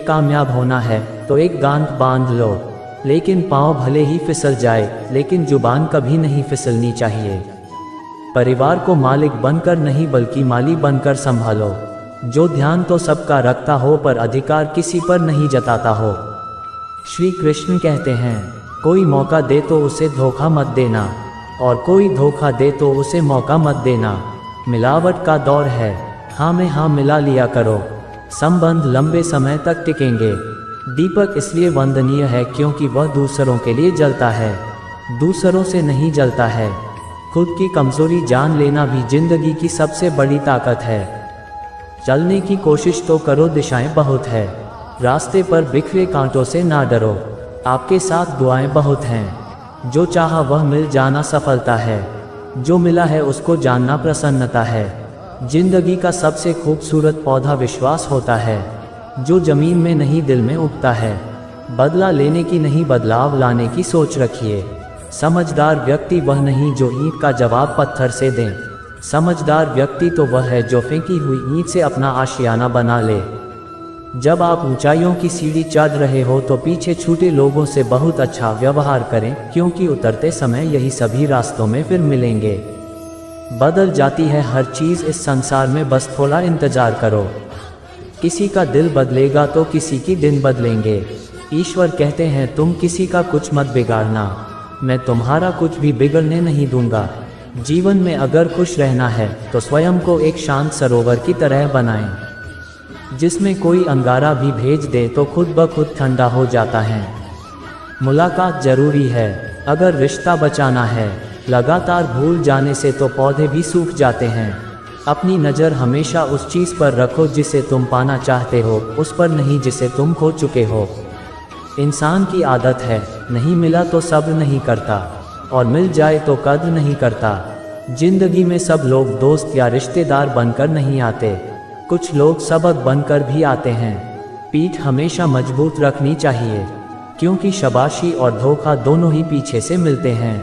कामयाब होना है तो एक गांठ बांध लो, लेकिन पाँव भले ही फिसल जाए, लेकिन जुबान कभी नहीं फिसलनी चाहिए। परिवार को मालिक बनकर नहीं बल्कि माली बनकर संभालो। जो ध्यान तो सबका रखता हो पर अधिकार किसी पर नहीं जताता हो। श्री कृष्ण कहते हैं, कोई मौका दे तो उसे धोखा मत देना, और कोई धोखा दे तो उसे मौका मत देना। मिलावट का दौर है, हाँ में हाँ मिला लिया करो, संबंध लंबे समय तक टिकेंगे। दीपक इसलिए वंदनीय है क्योंकि वह दूसरों के लिए जलता है, दूसरों से नहीं जलता है। खुद की कमजोरी जान लेना भी जिंदगी की सबसे बड़ी ताकत है। चलने की कोशिश तो करो, दिशाएं बहुत है, रास्ते पर बिखरे कांटों से ना डरो। आपके साथ दुआएं बहुत हैं, जो चाहा वह मिल जाना सफलता है, जो मिला है उसको जानना प्रसन्नता है। जिंदगी का सबसे खूबसूरत पौधा विश्वास होता है, जो जमीन में नहीं दिल में उगता है। बदला लेने की नहीं बदलाव लाने की सोच रखिए। समझदार व्यक्ति वह नहीं जो ईंट का जवाब पत्थर से दे, समझदार व्यक्ति तो वह है जो फेंकी हुई ईंट से अपना आशियाना बना ले। जब आप ऊंचाइयों की सीढ़ी चढ़ रहे हो तो पीछे छूटे लोगों से बहुत अच्छा व्यवहार करें, क्योंकि उतरते समय यही सभी रास्तों में फिर मिलेंगे। बदल जाती है हर चीज़ इस संसार में, बस थोड़ा इंतजार करो। किसी का दिल बदलेगा तो किसी की दिन बदलेंगे। ईश्वर कहते हैं, तुम किसी का कुछ मत बिगाड़ना, मैं तुम्हारा कुछ भी बिगड़ने नहीं दूंगा। जीवन में अगर खुश रहना है तो स्वयं को एक शांत सरोवर की तरह बनाएं, जिसमें कोई अंगारा भी भेज दे तो खुद ब खुद ठंडा हो जाता है। मुलाकात जरूरी है अगर रिश्ता बचाना है, लगातार भूल जाने से तो पौधे भी सूख जाते हैं। अपनी नज़र हमेशा उस चीज़ पर रखो जिसे तुम पाना चाहते हो, उस पर नहीं जिसे तुम खो चुके हो। इंसान की आदत है, नहीं मिला तो सब्र नहीं करता, और मिल जाए तो कद्र नहीं करता। जिंदगी में सब लोग दोस्त या रिश्तेदार बनकर नहीं आते, कुछ लोग सबक बनकर भी आते हैं। पीठ हमेशा मजबूत रखनी चाहिए, क्योंकि शाबाशी और धोखा दोनों ही पीछे से मिलते हैं।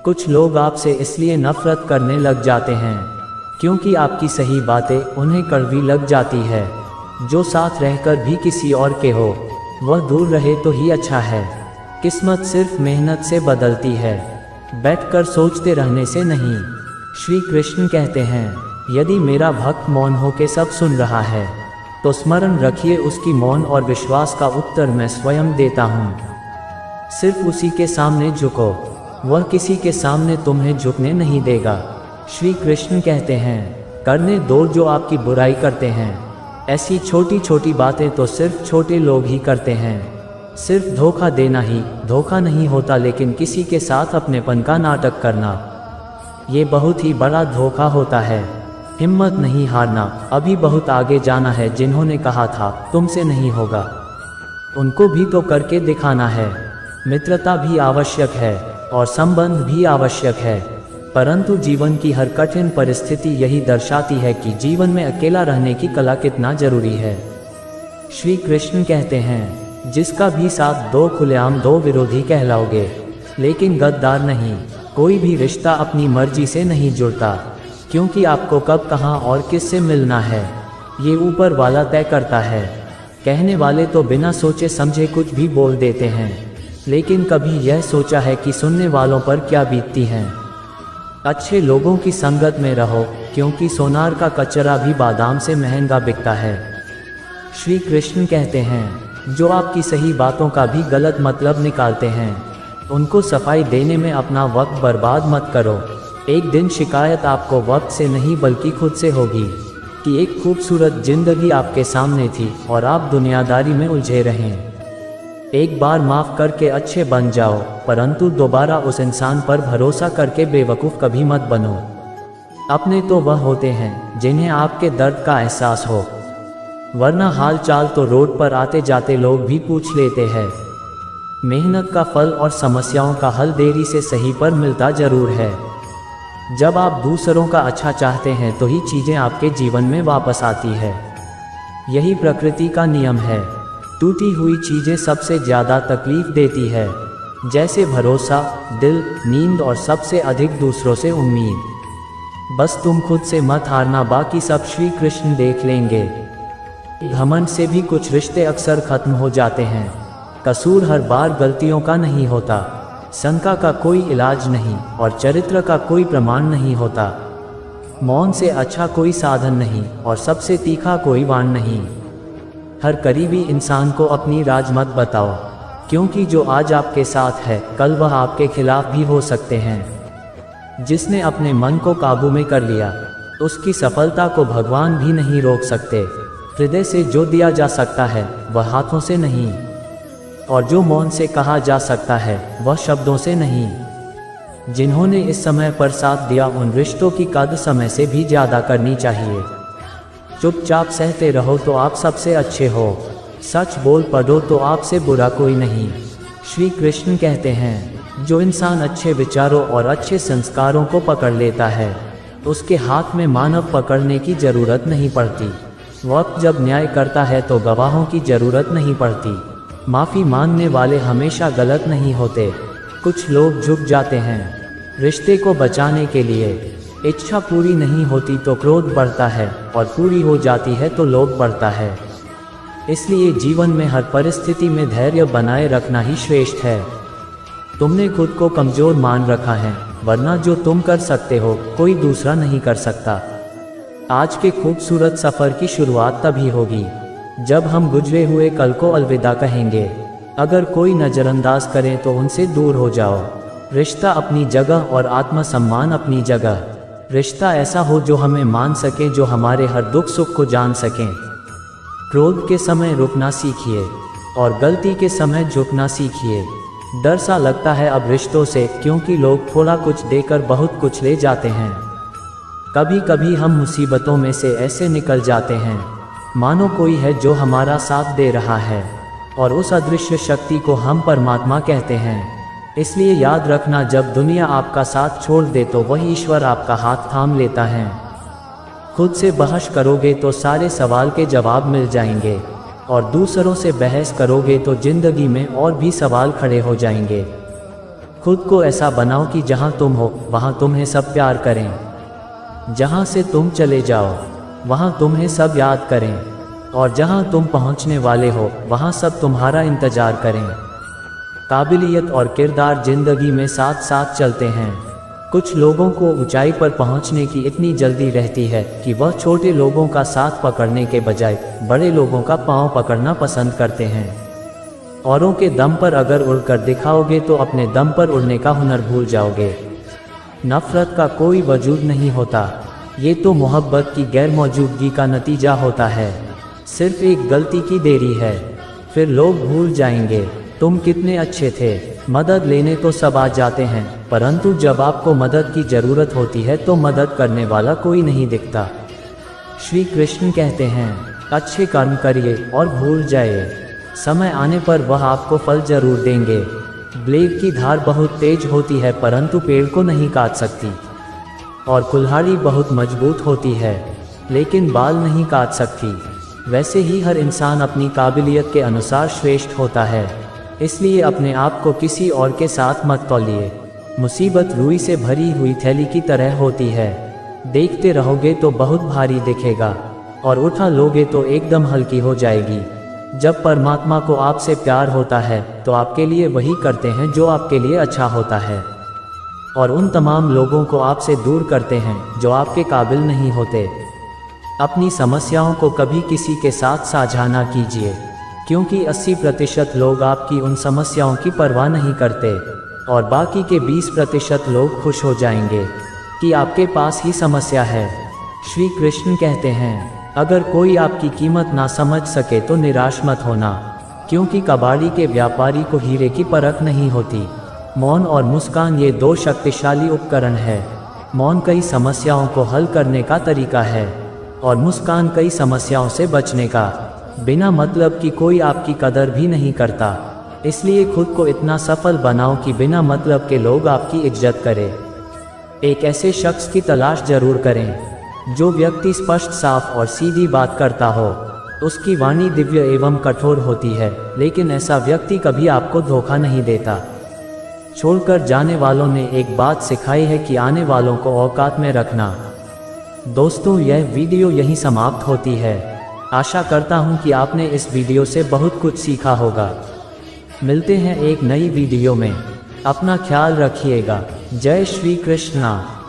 कुछ लोग आपसे इसलिए नफरत करने लग जाते हैं क्योंकि आपकी सही बातें उन्हें कड़वी लग जाती है। जो साथ रहकर भी किसी और के हो, वह दूर रहे तो ही अच्छा है। किस्मत सिर्फ मेहनत से बदलती है, बैठकर सोचते रहने से नहीं। श्री कृष्ण कहते हैं, यदि मेरा भक्त मौन होकर सब सुन रहा है तो स्मरण रखिए उसकी मौन और विश्वास का उत्तर मैं स्वयं देता हूँ। सिर्फ उसी के सामने झुको, वह किसी के सामने तुम्हें झुकने नहीं देगा। श्री कृष्ण कहते हैं, करने दो जो आपकी बुराई करते हैं। ऐसी छोटी छोटी बातें तो सिर्फ छोटे लोग ही करते हैं। सिर्फ धोखा देना ही धोखा नहीं होता, लेकिन किसी के साथ अपनेपन का नाटक करना, ये बहुत ही बड़ा धोखा होता है। हिम्मत नहीं हारना, अभी बहुत आगे जाना है। जिन्होंने कहा था तुमसे नहीं होगा, उनको भी तो करके दिखाना है। मित्रता भी आवश्यक है और संबंध भी आवश्यक है, परंतु जीवन की हर कठिन परिस्थिति यही दर्शाती है कि जीवन में अकेला रहने की कला कितना जरूरी है। श्री कृष्ण कहते हैं, जिसका भी साथ दो खुलेआम दो विरोधी कहलाओगे, लेकिन गद्दार नहीं। कोई भी रिश्ता अपनी मर्जी से नहीं जुड़ता, क्योंकि आपको कब कहाँ और किससे मिलना है ये ऊपर वाला तय करता है। कहने वाले तो बिना सोचे समझे कुछ भी बोल देते हैं, लेकिन कभी यह सोचा है कि सुनने वालों पर क्या बीतती हैं। अच्छे लोगों की संगत में रहो, क्योंकि सोनार का कचरा भी बादाम से महंगा बिकता है। श्री कृष्ण कहते हैं, जो आपकी सही बातों का भी गलत मतलब निकालते हैं, उनको सफाई देने में अपना वक्त बर्बाद मत करो। एक दिन शिकायत आपको वक्त से नहीं बल्कि खुद से होगी कि एक खूबसूरत जिंदगी आपके सामने थी और आप दुनियादारी में उलझे रहें। एक बार माफ़ करके अच्छे बन जाओ, परंतु दोबारा उस इंसान पर भरोसा करके बेवकूफ़ कभी मत बनो। अपने तो वह होते हैं जिन्हें आपके दर्द का एहसास हो, वरना हाल चाल तो रोड पर आते जाते लोग भी पूछ लेते हैं। मेहनत का फल और समस्याओं का हल देरी से सही पर मिलता जरूर है। जब आप दूसरों का अच्छा चाहते हैं तो ही चीज़ें आपके जीवन में वापस आती है। यही प्रकृति का नियम है। टूटी हुई चीज़ें सबसे ज़्यादा तकलीफ देती है, जैसे भरोसा, दिल, नींद और सबसे अधिक दूसरों से उम्मीद। बस तुम खुद से मत हारना, बाकी सब श्री कृष्ण देख लेंगे। घमंड से भी कुछ रिश्ते अक्सर खत्म हो जाते हैं। कसूर हर बार गलतियों का नहीं होता, शंका का कोई इलाज नहीं और चरित्र का कोई प्रमाण नहीं होता। मौन से अच्छा कोई साधन नहीं और सबसे तीखा कोई वाण नहीं। हर करीबी इंसान को अपनी राज मत बताओ, क्योंकि जो आज आपके साथ है कल वह आपके खिलाफ भी हो सकते हैं। जिसने अपने मन को काबू में कर लिया उसकी सफलता को भगवान भी नहीं रोक सकते। हृदय से जो दिया जा सकता है वह हाथों से नहीं, और जो मौन से कहा जा सकता है वह शब्दों से नहीं। जिन्होंने इस समय पर साथ दिया उन रिश्तों की कद्र समय से भी ज़्यादा करनी चाहिए। चुपचाप सहते रहो तो आप सबसे अच्छे हो, सच बोल पड़ो तो आपसे बुरा कोई नहीं। श्री कृष्ण कहते हैं, जो इंसान अच्छे विचारों और अच्छे संस्कारों को पकड़ लेता है उसके हाथ में मानव पकड़ने की ज़रूरत नहीं पड़ती। वक्त जब न्याय करता है तो गवाहों की ज़रूरत नहीं पड़ती। माफ़ी मांगने वाले हमेशा गलत नहीं होते। कुछ लोग झुक जाते हैं रिश्ते को बचाने के लिए। इच्छा पूरी नहीं होती तो क्रोध बढ़ता है और पूरी हो जाती है तो लोभ बढ़ता है। इसलिए जीवन में हर परिस्थिति में धैर्य बनाए रखना ही श्रेष्ठ है। तुमने खुद को कमज़ोर मान रखा है, वरना जो तुम कर सकते हो कोई दूसरा नहीं कर सकता। आज के खूबसूरत सफ़र की शुरुआत तभी होगी जब हम गुजरे हुए कल को अलविदा कहेंगे। अगर कोई नज़रअंदाज करे तो उनसे दूर हो जाओ। रिश्ता अपनी जगह और आत्मसम्मान अपनी जगह। रिश्ता ऐसा हो जो हमें मान सके, जो हमारे हर दुख सुख को जान सकें। क्रोध के समय रुकना सीखिए और गलती के समय झुकना सीखिए। डर सा लगता है अब रिश्तों से, क्योंकि लोग थोड़ा कुछ देकर बहुत कुछ ले जाते हैं। कभी कभी हम मुसीबतों में से ऐसे निकल जाते हैं मानो कोई है जो हमारा साथ दे रहा है, और उस अदृश्य शक्ति को हम परमात्मा कहते हैं। इसलिए याद रखना, जब दुनिया आपका साथ छोड़ दे तो वही ईश्वर आपका हाथ थाम लेता है। खुद से बहस करोगे तो सारे सवाल के जवाब मिल जाएंगे, और दूसरों से बहस करोगे तो जिंदगी में और भी सवाल खड़े हो जाएंगे। खुद को ऐसा बनाओ कि जहां तुम हो वहां तुम्हें सब प्यार करें। जहां से तुम चले जाओ वहां तुम्हें सब याद करें, और जहां तुम पहुंचने वाले हो वहां सब तुम्हारा इंतजार करें। काबिलियत और किरदार जिंदगी में साथ साथ चलते हैं। कुछ लोगों को ऊंचाई पर पहुंचने की इतनी जल्दी रहती है कि वह छोटे लोगों का साथ पकड़ने के बजाय बड़े लोगों का पांव पकड़ना पसंद करते हैं। औरों के दम पर अगर उड़कर दिखाओगे तो अपने दम पर उड़ने का हुनर भूल जाओगे। नफरत का कोई वजूद नहीं होता, ये तो मोहब्बत की गैर मौजूदगी का नतीजा होता है। सिर्फ एक गलती की देरी है, फिर लोग भूल जाएंगे तुम कितने अच्छे थे। मदद लेने तो सब आ जाते हैं, परंतु जब आपको मदद की ज़रूरत होती है तो मदद करने वाला कोई नहीं दिखता। श्री कृष्ण कहते हैं, अच्छे कर्म करिए और भूल जाइए, समय आने पर वह आपको फल जरूर देंगे। ब्लेड की धार बहुत तेज होती है परंतु पेड़ को नहीं काट सकती, और कुल्हाड़ी बहुत मजबूत होती है लेकिन बाल नहीं काट सकती। वैसे ही हर इंसान अपनी काबिलियत के अनुसार श्रेष्ठ होता है, इसलिए अपने आप को किसी और के साथ मत तौलिए। मुसीबत रुई से भरी हुई थैली की तरह होती है, देखते रहोगे तो बहुत भारी दिखेगा और उठा लोगे तो एकदम हल्की हो जाएगी। जब परमात्मा को आपसे प्यार होता है तो आपके लिए वही करते हैं जो आपके लिए अच्छा होता है, और उन तमाम लोगों को आपसे दूर करते हैं जो आपके काबिल नहीं होते। अपनी समस्याओं को कभी किसी के साथ साझा ना कीजिए, क्योंकि 80% लोग आपकी उन समस्याओं की परवाह नहीं करते और बाकी के 20% लोग खुश हो जाएंगे कि आपके पास ही समस्या है। श्री कृष्ण कहते हैं, अगर कोई आपकी कीमत ना समझ सके तो निराश मत होना, क्योंकि कबाड़ी के व्यापारी को हीरे की परख नहीं होती। मौन और मुस्कान ये दो शक्तिशाली उपकरण है। मौन कई समस्याओं को हल करने का तरीका है और मुस्कान कई समस्याओं से बचने का। बिना मतलब की कोई आपकी कदर भी नहीं करता, इसलिए खुद को इतना सफल बनाओ कि बिना मतलब के लोग आपकी इज्जत करें। एक ऐसे शख्स की तलाश जरूर करें जो व्यक्ति स्पष्ट, साफ और सीधी बात करता हो। उसकी वाणी दिव्य एवं कठोर होती है, लेकिन ऐसा व्यक्ति कभी आपको धोखा नहीं देता। छोड़कर जाने वालों ने एक बात सिखाई है कि आने वालों को औकात में रखना। दोस्तों, यह वीडियो यहीं समाप्त होती है। आशा करता हूँ कि आपने इस वीडियो से बहुत कुछ सीखा होगा। मिलते हैं एक नई वीडियो में। अपना ख्याल रखिएगा। जय श्री कृष्णा।